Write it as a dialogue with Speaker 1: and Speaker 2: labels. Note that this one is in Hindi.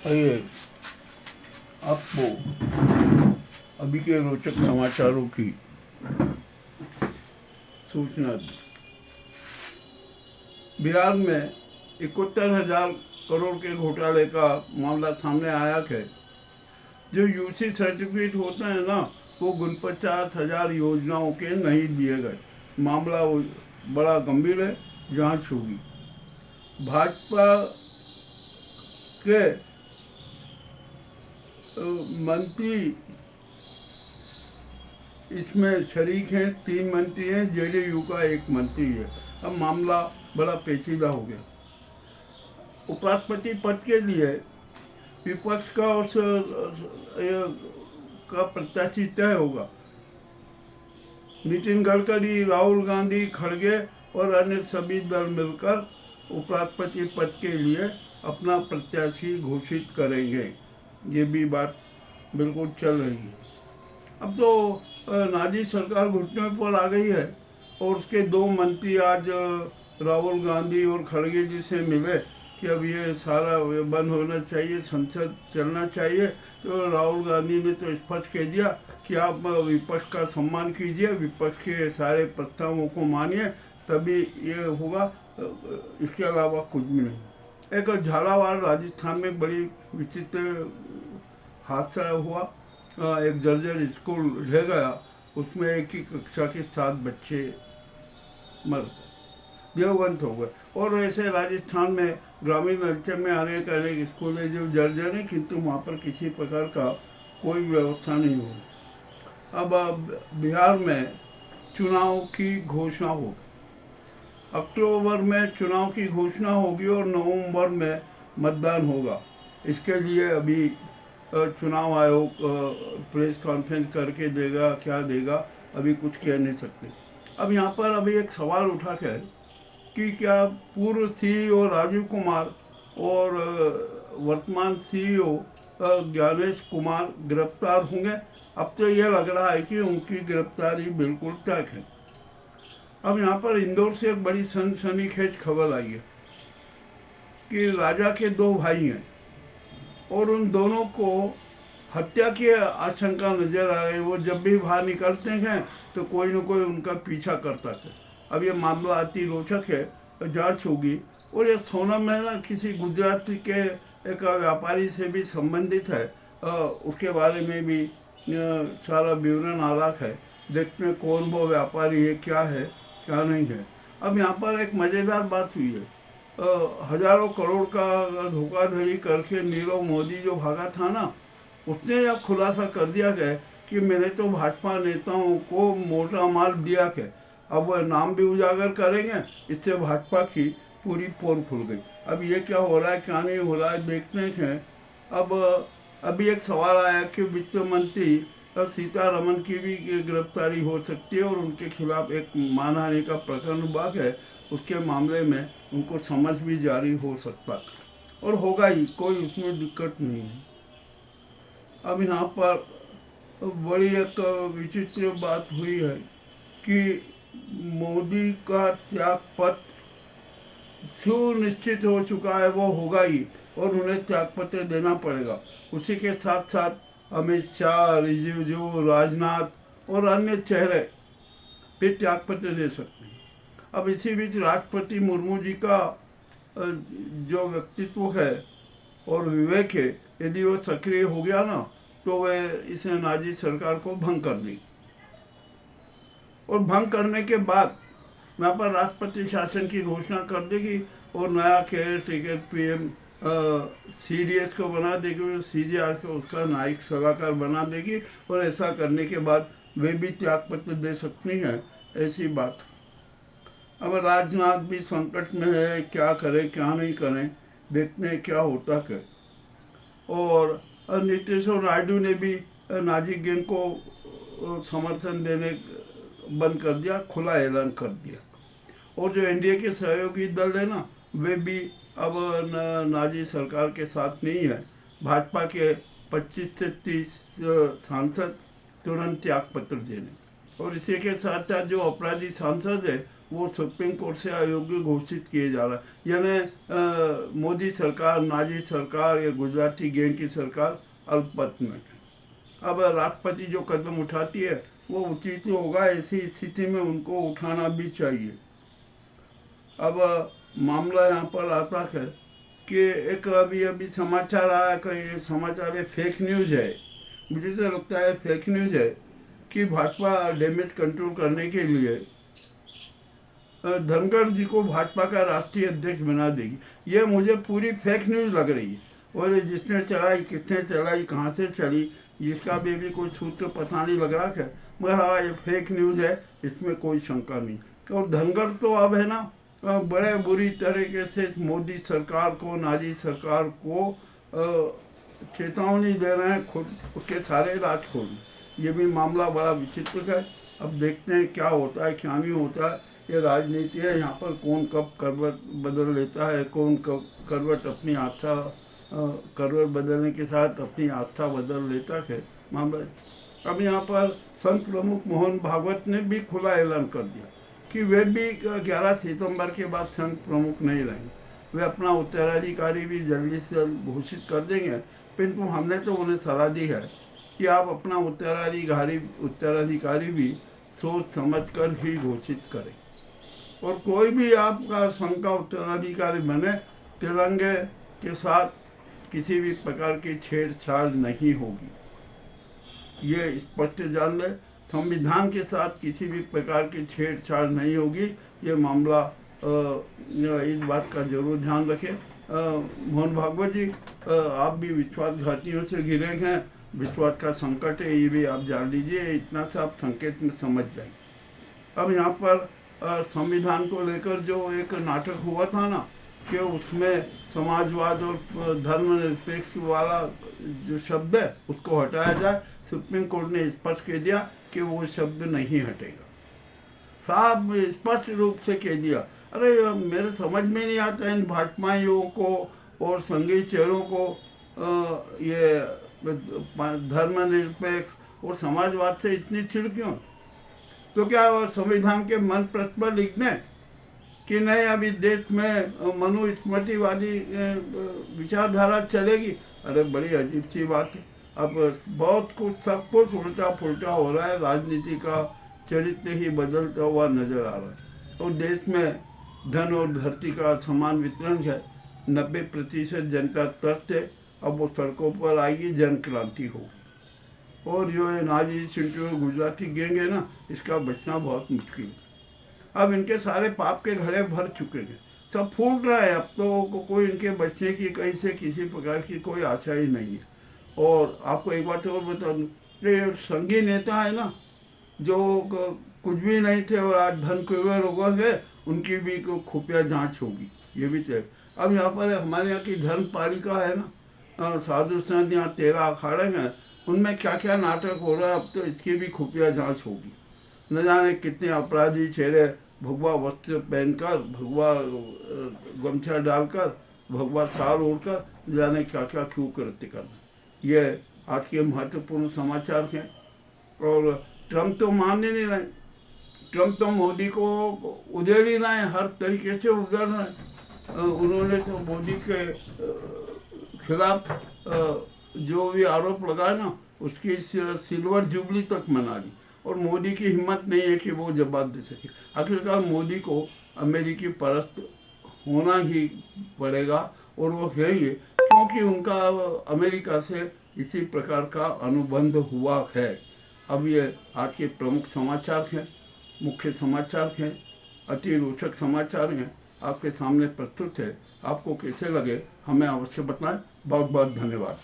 Speaker 1: आइए आपको अभी के रोचक समाचारों की सूचना दी। बिहार में 71,000 करोड़ के घोटाले का मामला सामने आया है। जो यूसी सर्टिफिकेट होते हैं ना, वो 49,000 योजनाओं के नहीं दिए गए। मामला बड़ा गंभीर है, जांच होगी। भाजपा के मंत्री इसमें शरीक हैं, 3 मंत्री हैं, जेडीयू का 1 मंत्री है। अब मामला बड़ा पेचीदा हो गया। उपराष्ट्रपति पद के लिए विपक्ष का और का प्रत्याशी तय होगा। नितिन गडकरी, राहुल गांधी, खड़गे और अन्य सभी दल मिलकर उपराष्ट्रपति पद के लिए अपना प्रत्याशी घोषित करेंगे। ये भी बात बिल्कुल चल रही है। अब तो नाजी सरकार घुटने पर आ गई है और उसके 2 मंत्री आज राहुल गांधी और खड़गे जी से मिले कि अब ये सारा बंद होना चाहिए, संसद चलना चाहिए। तो राहुल गांधी ने तो स्पष्ट कह दिया कि आप विपक्ष का सम्मान कीजिए, विपक्ष के सारे प्रस्तावों को मानिए, तभी ये होगा, इसके अलावा कुछ भी नहीं। एक झालावाड़ राजस्थान में बड़ी विचित्र हादसा हुआ। एक जर्जर स्कूल रह गया, उसमें एक ही कक्षा के 7 बच्चे मर देवगंत हो गए। और ऐसे राजस्थान में ग्रामीण अंचल में अनेक अनेक स्कूल है जो जर्जर है, किंतु वहाँ पर किसी प्रकार का कोई व्यवस्था नहीं हो। अब बिहार में चुनाव की घोषणा होगी। अक्टूबर में चुनाव की घोषणा होगी और नवंबर में मतदान होगा। इसके लिए अभी चुनाव आयोग प्रेस कॉन्फ्रेंस करके देगा, क्या देगा अभी कुछ कह नहीं सकते। अब यहाँ पर अभी एक सवाल उठा है कि क्या पूर्व सीईओ राजीव कुमार और वर्तमान सीईओ ज्ञानेश कुमार गिरफ्तार होंगे। अब तो यह लग रहा है कि उनकी गिरफ्तारी बिल्कुल तय है। अब यहाँ पर इंदौर से एक बड़ी सनसनीखेज खबर आई है कि राजा के 2 भाई हैं और उन दोनों को हत्या की आशंका नजर आ रही है। वो जब भी बाहर निकलते हैं तो कोई न कोई उनका पीछा करता है। अब ये मामला अति रोचक है, जांच होगी। और ये सोनम है ना, किसी गुजराती के एक व्यापारी से भी संबंधित है, उसके बारे में भी सारा विवरण आ रहा है। देखते हैं कौन वो व्यापारी है, क्या है क्या नहीं है। अब यहाँ पर एक मज़ेदार बात हुई है। हजारों करोड़ का धोखाधड़ी करके नीरव मोदी जो भागा था ना, उसने यह खुलासा कर दिया गया कि मैंने तो भाजपा नेताओं को मोटा माल दिया है। अब वह नाम भी उजागर करेंगे, इससे भाजपा की पूरी पोल खुल गई। अब ये क्या हो रहा है क्या नहीं हो रहा है देखते हैं। अब अभी एक सवाल आया कि वित्त मंत्री सीतारमन की भी गिरफ्तारी हो सकती है और उनके खिलाफ एक मानहानि का प्रकरण हुआ है। उसके मामले में उनको समझ भी जारी हो सकता और होगा ही, कोई उसमें दिक्कत नहीं है। अब यहाँ पर बड़ी एक विचित्र बात हुई है कि मोदी का त्यागपत्र सुनिश्चित हो चुका है, वो होगा ही और उन्हें त्यागपत्र देना पड़ेगा। उसी के साथ साथ अमित शाह, रिजिजू, राजनाथ और अन्य चेहरे भी त्यागपत्र दे सकते हैं। अब इसी बीच राष्ट्रपति मुर्मू जी का जो व्यक्तित्व है और विवेक है, यदि वो सक्रिय हो गया ना, तो वह इस नाजी सरकार को भंग कर देगी। और भंग करने के बाद यहाँ पर राष्ट्रपति शासन की घोषणा कर देगी और नया केयर टेकर पीएम सीडीएस को बना देगी, सीजीआर को उसका न्यायिक सलाहकार बना देगी। और ऐसा करने के बाद वे भी त्यागपत्र दे सकती हैं, ऐसी बात। अब राजनाथ भी संकट में है, क्या करें क्या नहीं करें, देखते हैं क्या होता है। और नीतीश नायडू ने भी नाजी गैंग को समर्थन देने बंद कर दिया, खुला ऐलान कर दिया। और जो एनडीए के सहयोगी दल है ना, वे भी अब नाजी सरकार के साथ नहीं है। भाजपा के 25 से 30 सांसद तुरंत त्यागपत्र देने और इसी के साथ साथ जो अपराधी सांसद है वो सुप्रीम कोर्ट से अयोग्य घोषित किए जा रहा है। यानी मोदी सरकार, नाजी सरकार या गुजराती गैंग की सरकार अल्पमत में है। अब राष्ट्रपति जो कदम उठाती है वो उचित होगा, ऐसी स्थिति में उनको उठाना भी चाहिए। अब मामला यहाँ पर आता है कि एक अभी समाचार आया कि ये समाचार ये फेक न्यूज़ है। मुझे तो लगता है फेक न्यूज़ है कि भाजपा डैमेज कंट्रोल करने के लिए धनखड़ जी को भाजपा का राष्ट्रीय अध्यक्ष बना देगी। ये मुझे पूरी फेक न्यूज़ लग रही है। और जिसने चलाई, किसने चलाई, कहाँ से चली, जिसका भी कोई सूत्र पता नहीं लग रहा है, मगर हाँ ये फेक न्यूज़ है, इसमें कोई शंका नहीं। और धनखड़ तो अब है ना बड़े बुरी तरीके से मोदी सरकार को, नाजी सरकार को चेतावनी दे रहे हैं, खुद उसके सारे राज खोल। ये भी मामला बड़ा विचित्र है। अब देखते हैं क्या होता है क्या नहीं होता है। ये राजनीति है, यहाँ पर कौन कब करवट बदल लेता है, कौन कब करवट अपनी आस्था करवट बदलने के साथ अपनी आस्था बदल लेता है मामला। अब यहाँ पर संत प्रमुख मोहन भागवत ने भी खुला ऐलान कर दिया कि वे भी 11 सितंबर के बाद संत प्रमुख नहीं रहेंगे। वे अपना उत्तराधिकारी भी जल्दी से जल्द घोषित कर देंगे, किंतु हमने तो उन्हें सलाह दी है कि आप अपना उत्तराधिकारी भी सोच समझ कर ही घोषित करें। और कोई भी आपका संघ का उत्तराधिकारी बने, तिरंगे के साथ किसी भी प्रकार की छेड़छाड़ नहीं होगी, ये स्पष्ट जान ले। संविधान के साथ किसी भी प्रकार की छेड़छाड़ नहीं होगी। ये मामला इस बात का जरूर ध्यान रखें। मोहन भागवत जी, आप भी विश्वासघातियों से घिरे हैं, विश्वास का संकट है, ये भी आप जान लीजिए। इतना सा आप संकेत में समझ जाएंगे। अब यहाँ पर संविधान को लेकर जो एक नाटक हुआ था ना, कि उसमें समाजवाद और धर्मनिरपेक्ष वाला जो शब्द है उसको हटाया जाए। सुप्रीम कोर्ट ने स्पष्ट कह दिया कि वो शब्द नहीं हटेगा, साफ स्पष्ट रूप से कह दिया। अरे मेरे समझ में नहीं आता इन भाजपाइयों को और संघी चेहरों को ये धर्मनिरपेक्ष और समाजवाद से इतनी चिढ़ क्यों? तो क्या संविधान के मन पृष्ठ पर लिख दें कि नहीं अभी देश में मनुस्मृतिवादी विचारधारा चलेगी? अरे बड़ी अजीब सी बात है। अब बहुत कुछ, सब कुछ उल्टा पुल्टा हो रहा है। राजनीति का चरित्र ही बदलता हुआ नजर आ रहा है। और देश में धन और धरती का समान वितरण है। 90% जनता त्रस्त है। अब वो सड़कों पर आएगी, जन क्रांति होगी। और जो ये नाजी चिंटू गुजराती गैंग है ना, इसका बचना बहुत मुश्किल है। अब इनके सारे पाप के घड़े भर चुके हैं, सब फूट रहा है। अब तो कोई इनके बचने की कहीं से किसी प्रकार की कोई आशा ही नहीं है। और आपको एक बात और बता दूँ, ये संघी नेता है ना, जो कुछ भी नहीं थे और आज धन कुबेर हो गए, उनकी भी खुफिया जांच होगी, ये भी तय। अब यहाँ पर हमारे यहाँ की धर्म पालिका है ना, साधु संत यहाँ 13 अखाड़े हैं, उनमें क्या क्या नाटक हो रहा है, अब तो इसकी भी खुफिया जांच होगी। न जाने कितने अपराधी चेहरे भगवा वस्त्र पहनकर, भगवा गमछा डालकर, भगवा शाल ओढ़कर, न जाने क्या क्या क्यों कृत्य करना। ये आज के महत्वपूर्ण समाचार हैं। और ट्रम्प तो मान ही नहीं रहे। ट्रम्प तो मोदी को उधेड़ ही रहे, हर तरीके से उधेड़ रहे। उन्होंने तो मोदी के खिलाफ जो भी आरोप लगाए ना, उसकी सिल्वर जुबली तक मना ली। और मोदी की हिम्मत नहीं है कि वो जवाब दे सके। आखिरकार मोदी को अमेरिकी परस्त होना ही पड़ेगा, और वो है ही, क्योंकि उनका अमेरिका से इसी प्रकार का अनुबंध हुआ है। अब ये आज के प्रमुख समाचार हैं, मुख्य समाचार हैं, अति रोचक समाचार हैं, आपके सामने प्रस्तुत है। आपको कैसे लगे हमें अवश्य बताएं। बहुत बहुत धन्यवाद।